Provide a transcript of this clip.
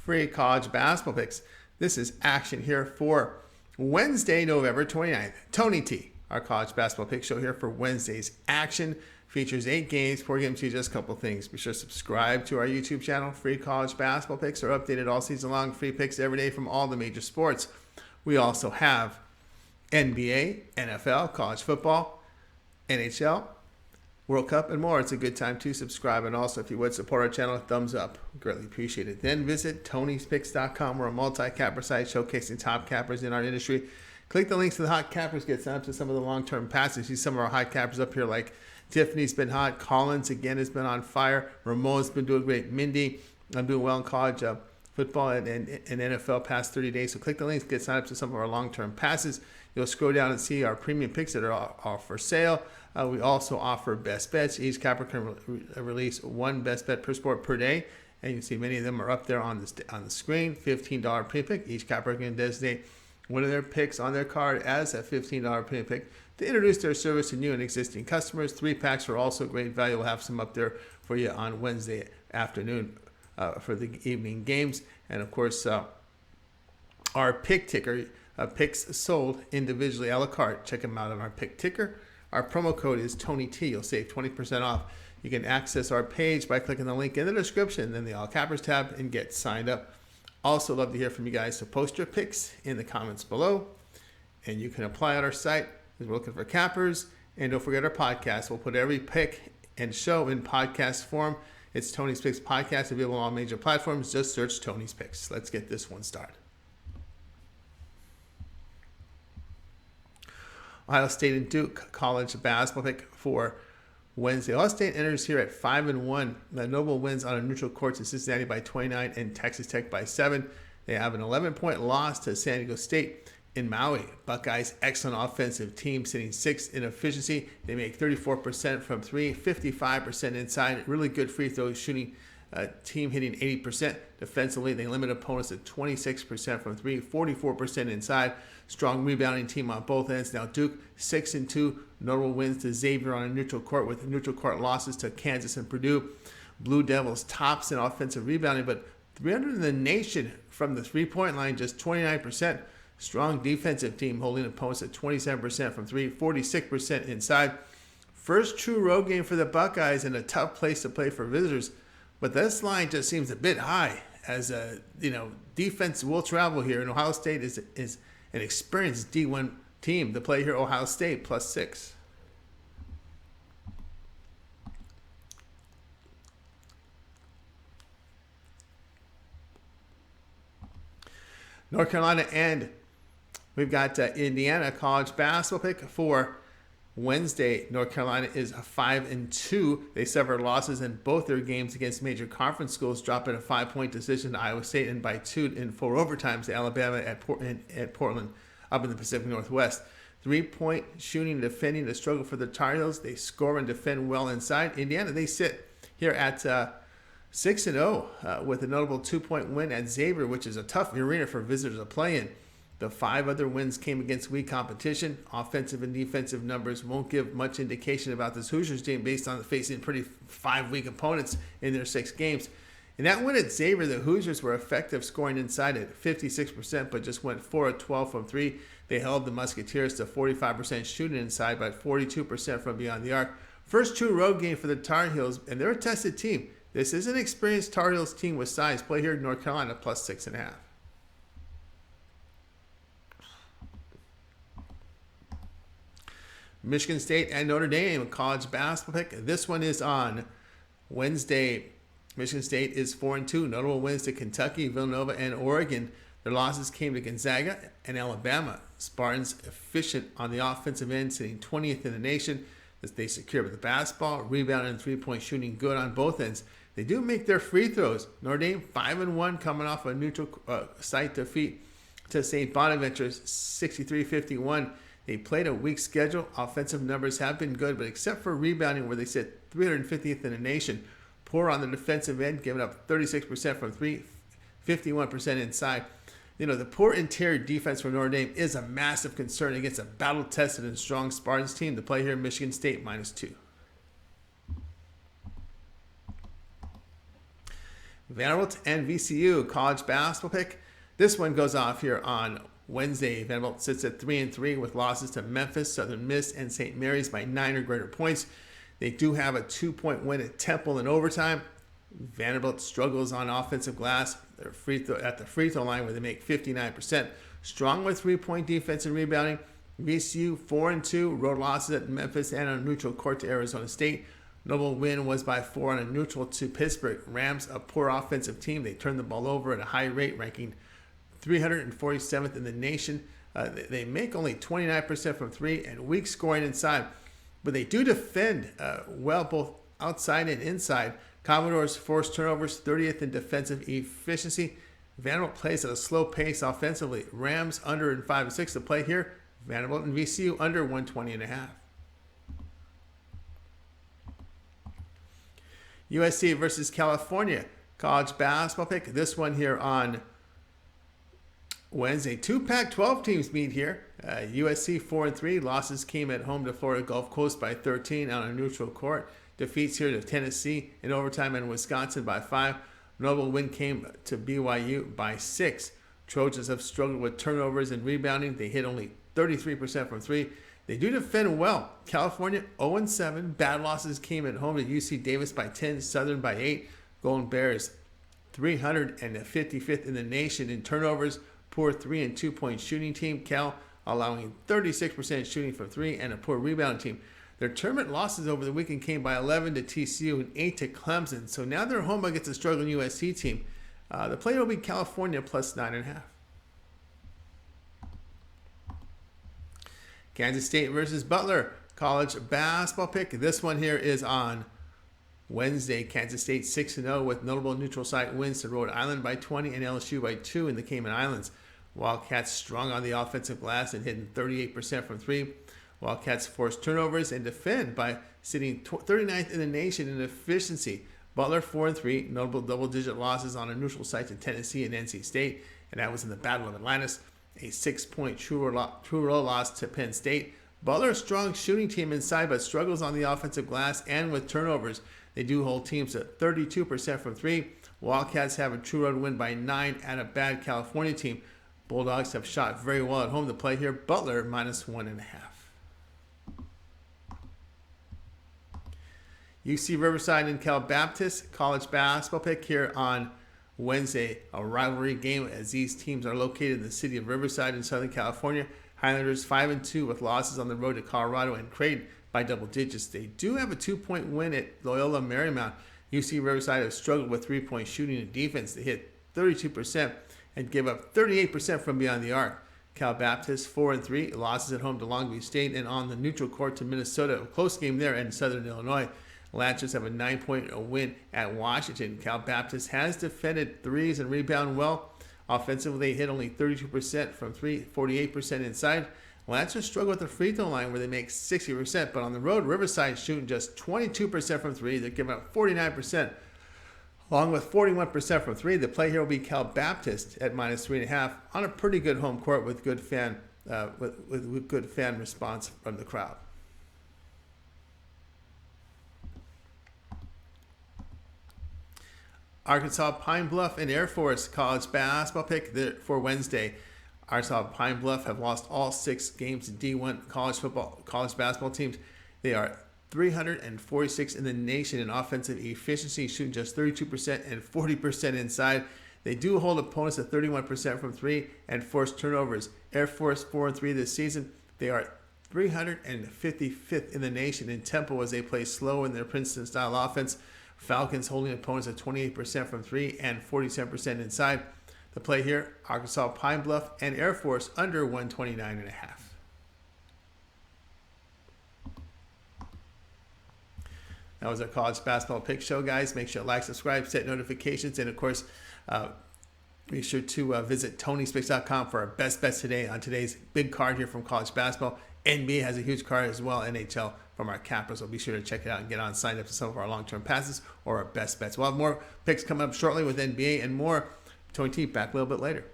free college basketball picks. This is action here for Wednesday, November 29th. Tony T, our college basketball pick show here for Wednesday's action. Features 8 games, 4 games, just a couple things. Be sure to subscribe to our YouTube channel. Free college basketball picks are updated all season long. Free picks every day from all the major sports. We also have NBA, NFL, college football, NHL, World Cup, and more. It's a good time to subscribe. And also, if you would support our channel, thumbs up. Greatly appreciate it. Then visit Tony'sPicks.com. We're a multi-capper site showcasing top cappers in our industry. Click the links to the hot cappers. Get signed up to some of the long-term passes. See some of our hot cappers up here, like Tiffany's been hot. Collins, again, has been on fire. Ramon's been doing great. Mindy, I'm doing well in college football and NFL past 30 days. So click the links. Get signed up to some of our long-term passes. You'll scroll down and see our premium picks that are all for sale. We also offer best bets. Each capper can release one best bet per sport per day, and you can see many of them are up there on the screen. $15 pre-pick. Each capper can designate one of their picks on their card as a $15 pre-pick to introduce their service to new and existing customers. 3 packs are also great value. We'll have some up there for you on Wednesday afternoon for the evening games, and of course our pick ticker. Picks sold individually a la carte. Check them out on our pick ticker. Our promo code is TonyT. You'll save 20% off. You can access our page by clicking the link in the description, then the All Cappers tab, and get signed up. Also love to hear from you guys, so post your picks in the comments below, and you can apply at our site as we're looking for cappers. And don't forget our podcast. We'll put every pick and show in podcast form. It's Tony's Picks Podcast, available on all major platforms. Just search Tony's Picks. Let's get this one started. Ohio State and Duke college basketball pick for Wednesday. Ohio State enters here at 5-1. Noble wins on a neutral court to Cincinnati by 29 and Texas Tech by 7. They have an 11-point loss to San Diego State in Maui. Buckeyes, excellent offensive team, sitting 6th in efficiency. They make 34% from 3, 55% inside. Really good free throw shooting. Team hitting 80%. Defensively, they limit opponents to 26% from 3, 44% inside. Strong rebounding team on both ends. Now Duke 6-2. Notre wins to Xavier on a neutral court with neutral court losses to Kansas and Purdue. Blue Devils tops in offensive rebounding, but 300 in the nation from the three-point line, just 29%. Strong defensive team holding opponents at 27% from 3, 46% inside. First true road game for the Buckeyes and a tough place to play for visitors. But this line just seems a bit high, as defense will travel here, and Ohio State is an experienced D1 team. The play here, Ohio State +6. North Carolina, and we've got Indiana college basketball pick for Wednesday. North Carolina is 5-2. They suffered losses in both their games against major conference schools, dropping a 5-point decision to Iowa State and by 2 in 4 overtimes to Alabama at Portland up in the Pacific Northwest. 3-point shooting, defending, the struggle for the Tar Heels. They score and defend well inside. Indiana, they sit here at 6-0 with a notable 2-point win at Xavier, which is a tough arena for visitors to play in. The 5 other wins came against weak competition. Offensive and defensive numbers won't give much indication about this Hoosiers team based on facing pretty 5 weak opponents in their 6 games. In that win at Xavier, the Hoosiers were effective scoring inside at 56%, but just went 4 of 12 from 3. They held the Musketeers to 45% shooting inside, but 42% from beyond the arc. First true road game for the Tar Heels, and they're a tested team. This is an experienced Tar Heels team with size. Play here in North Carolina +6.5. Michigan State and Notre Dame college basketball pick. This one is on Wednesday. Michigan State is 4-2. Notable wins to Kentucky, Villanova, and Oregon. Their losses came to Gonzaga and Alabama. Spartans efficient on the offensive end, sitting 20th in the nation as they secure with the basketball, rebound, and 3-point shooting good on both ends. They do make their free throws. Notre Dame 5-1, coming off a neutral site defeat to St. Bonaventure 63-51. They played a weak schedule. Offensive numbers have been good, but except for rebounding, where they sit 350th in the nation, poor on the defensive end, giving up 36% from 3, 51% inside. The poor interior defense for Notre Dame is a massive concern against a battle-tested and strong Spartans team. To play here, Michigan State -2. Vanderbilt and VCU college basketball pick. This one goes off here on Wednesday. Vanderbilt sits at 3-3 with losses to Memphis, Southern Miss, and St. Mary's by 9 or greater points. They do have a 2-point win at Temple in overtime. Vanderbilt struggles on offensive glass. They're at the free throw line where they make 59%. Strong with 3-point defense and rebounding. VCU 4-2, road losses at Memphis and on a neutral court to Arizona State. Notable win was by 4 on a neutral to Pittsburgh. Rams, a poor offensive team. They turned the ball over at a high rate, ranking 347th in the nation. They make only 29% from three and weak scoring inside. But they do defend well both outside and inside. Commodores force turnovers, 30th in defensive efficiency. Vanderbilt plays at a slow pace offensively. Rams under in 5-6 to play here. Vanderbilt and VCU under 120.5. USC versus California college basketball pick. This one here on Wednesday. 2 Pac-12 teams meet here. USC 4-3. Losses came at home to Florida Gulf Coast by 13 on a neutral court. Defeats here to Tennessee in overtime and Wisconsin by 5. Notable win came to BYU by 6. Trojans have struggled with turnovers and rebounding. They hit only 33% from three. They do defend well. California 0-7. Bad losses came at home to UC Davis by 10, Southern by 8. Golden Bears 355th in the nation in turnovers. Poor 3 and 2 point shooting team. Cal allowing 36% shooting from three and a poor rebound team. Their tournament losses over the weekend came by 11 to TCU and 8 to Clemson. So now they're home against a struggling USC team. The play will be California plus 9.5. Kansas State versus Butler college basketball pick. This one here is on Wednesday. Kansas State 6-0 with notable neutral site wins to Rhode Island by 20 and LSU by 2 in the Cayman Islands. Wildcats strong on the offensive glass and hitting 38% from three. Wildcats force turnovers and defend by sitting 39th in the nation in efficiency. Butler 4-3, notable double-digit losses on a neutral site to Tennessee and NC State, and that was in the Battle of Atlantis. A 6-point true roll loss to Penn State. Butler, a strong shooting team inside, but struggles on the offensive glass and with turnovers. They do hold teams at 32% from three. Wildcats have a true road win by 9 at a bad California team. Bulldogs have shot very well at home to play here. Butler minus 1.5. UC Riverside and Cal Baptist college basketball pick here on Wednesday. A rivalry game as these teams are located in the city of Riverside in Southern California. Highlanders 5-2 with losses on the road to Colorado and Creighton by double digits. They do have a 2-point win at Loyola Marymount. UC Riverside have struggled with 3-point shooting and defense. They hit 32% and give up 38% from beyond the arc. Cal Baptist 4-3, losses at home to Long Beach State and on the neutral court to Minnesota. A close game there in Southern Illinois. Lancers have a 9-point win at Washington. Cal Baptist has defended threes and rebound well. Offensively, they hit only 32% from three, 48% inside. Lancers struggle at the free throw line where they make 60%, but on the road, Riverside shooting just 22% from three. They're giving up 49%, along with 41% from three. The play here will be Cal Baptist at minus 3.5 on a pretty good home court with good fan with good fan response from the crowd. Arkansas Pine Bluff and Air Force college basketball pick for Wednesday. Arkansas Pine Bluff have lost all 6 games in D1 college basketball teams. They are 346 in the nation in offensive efficiency, shooting just 32% and 40% inside. They do hold opponents at 31% from three and force turnovers. Air Force 4-3 this season. They are 355th in the nation in tempo as they play slow in their Princeton-style offense. Falcons holding opponents at 28% from three and 47% inside. The play here, Arkansas Pine Bluff and Air Force under 129.5. That was our college basketball pick show, guys. Make sure to like, subscribe, set notifications, and of course, be sure to visit TonySpicks.com for our best bets today on today's big card here from college basketball. NBA has a huge card as well, NHL from our Capitals, so be sure to check it out and get on, sign up to some of our long-term passes or our best bets. We'll have more picks coming up shortly with NBA and more. Tony T back a little bit later.